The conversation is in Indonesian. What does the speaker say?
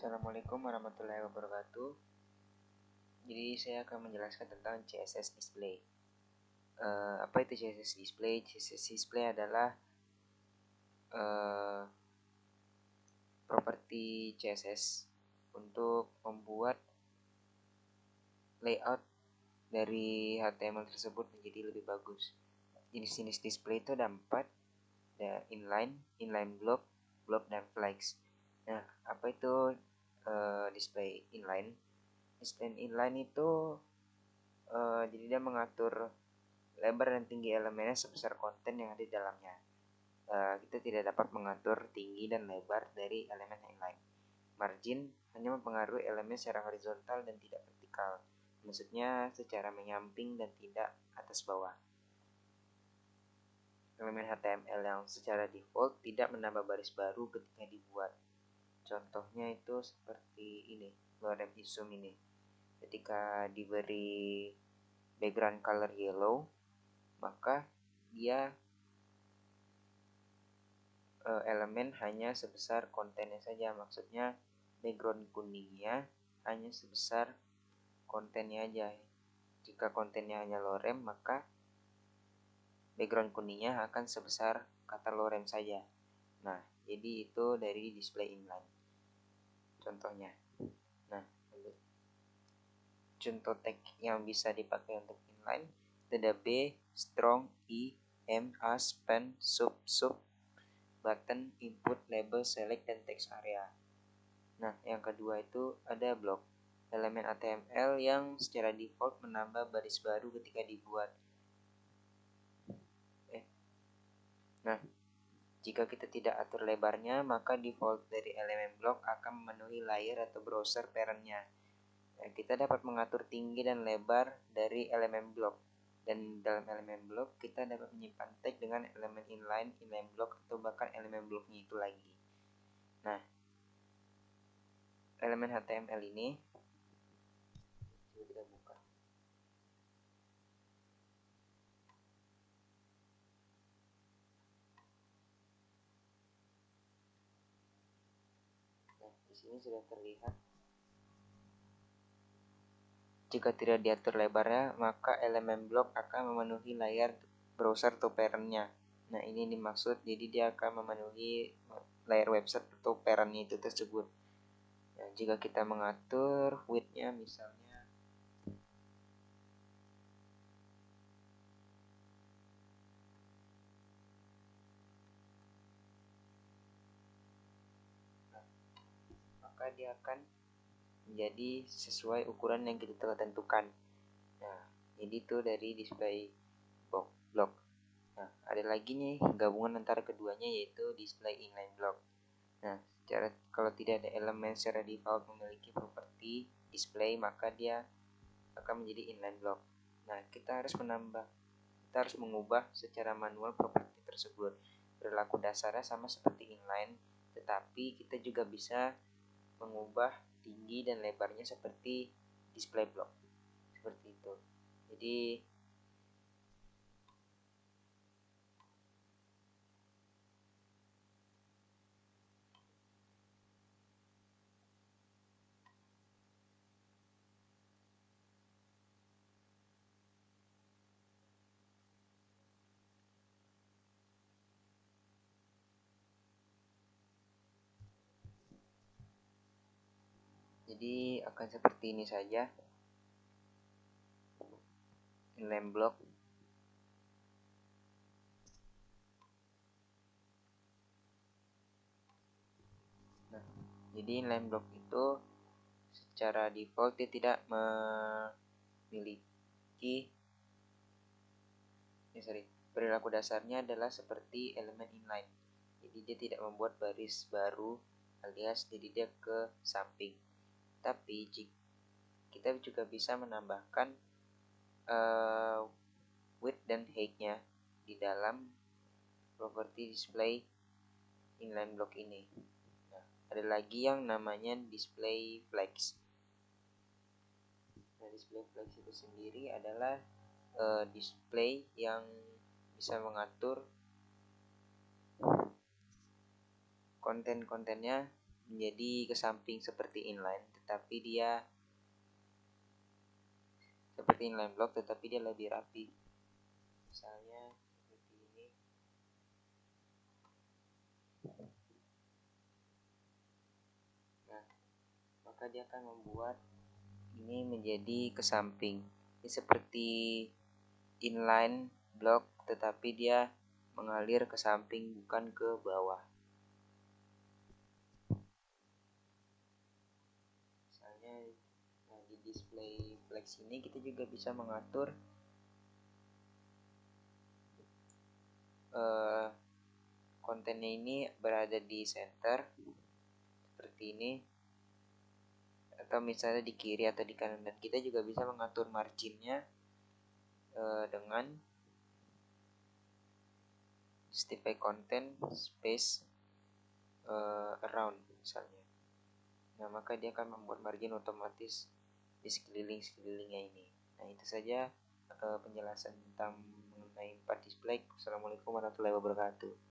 Assalamualaikum warahmatullahi wabarakatuh. Jadi saya akan menjelaskan tentang CSS Display. Apa itu CSS Display? CSS Display adalah properti CSS untuk membuat layout dari HTML tersebut menjadi lebih bagus. Jenis-jenis display itu ada 4, ada inline block, dan flags. Nah, apa itu display inline? Display inline itu jadi dia mengatur lebar dan tinggi elemennya sebesar konten yang ada di dalamnya. Kita tidak dapat mengatur tinggi dan lebar dari elemen inline. Margin hanya mempengaruhi elemen secara horizontal dan tidak vertikal. Maksudnya secara menyamping dan tidak atas bawah. Elemen HTML yang secara default tidak menambah baris baru ketika dibuat. Contohnya itu seperti ini, lorem ipsum ini. Ketika diberi background color yellow, maka dia elemen hanya sebesar kontennya saja. Maksudnya background kuningnya hanya sebesar kontennya aja. Jika kontennya hanya lorem, maka background kuningnya akan sebesar kata lorem saja. Nah, jadi itu dari display inline. Contohnya. Nah, contoh tag yang bisa dipakai untuk inline itu ada B, strong, I, M, as, pen, sub, button, input, label, select, dan text area. Nah, yang kedua itu ada block, elemen HTML yang secara default menambah baris baru ketika dibuat. Nah, jika kita tidak atur lebarnya, maka default dari elemen block akan memenuhi layer atau browser parentnya. Nah, kita dapat mengatur tinggi dan lebar dari elemen block. Dan dalam elemen block, kita dapat menyimpan tag dengan elemen inline block, atau bahkan elemen blocknya itu lagi. Nah, elemen HTML ini kita buka. Nah, di sini sudah terlihat. Jika tidak diatur lebarnya, maka elemen blok akan memenuhi layar browser atau parentnya. Nah, ini dimaksud, jadi dia akan memenuhi layar website atau parentnya itu tersebut. Nah, jika kita mengatur width-nya misalnya maka dia akan menjadi sesuai ukuran yang kita telah tentukan. Nah, jadi itu dari display block. Nah, ada lagi nih gabungan antara keduanya, yaitu display inline block. Nah, kalau tidak ada elemen secara default memiliki properti display, maka dia akan menjadi inline block. Nah, kita harus mengubah secara manual properti tersebut. Perilaku dasarnya sama seperti inline, tetapi kita juga bisa mengubah tinggi dan lebarnya seperti display block. Seperti itu. Jadi akan seperti ini saja inline block. Nah, jadi inline block itu secara default dia tidak memiliki perilaku dasarnya adalah seperti elemen inline. Jadi dia tidak membuat baris baru, alias jadi dia ke samping. Tapi kita juga bisa menambahkan width dan height-nya di dalam properti display inline block ini. Nah, ada lagi yang namanya display flags. Nah, display flags itu sendiri adalah display yang bisa mengatur konten-kontennya menjadi ke samping seperti inline, tetapi dia seperti inline block tetapi dia lebih rapi. Misalnya seperti ini. Nah, maka dia akan membuat ini menjadi ke samping. Ini seperti inline block tetapi dia mengalir ke samping bukan ke bawah. Misalnya di display flex ini kita juga bisa mengatur kontennya ini berada di center seperti ini, atau misalnya di kiri atau di kanan, dan kita juga bisa mengatur marginnya dengan justify content space around misalnya. Nah, maka dia akan membuat margin otomatis di sekelilingnya ini. Nah, itu saja penjelasan tentang mengenai 4 display. Assalamualaikum warahmatullahi wabarakatuh.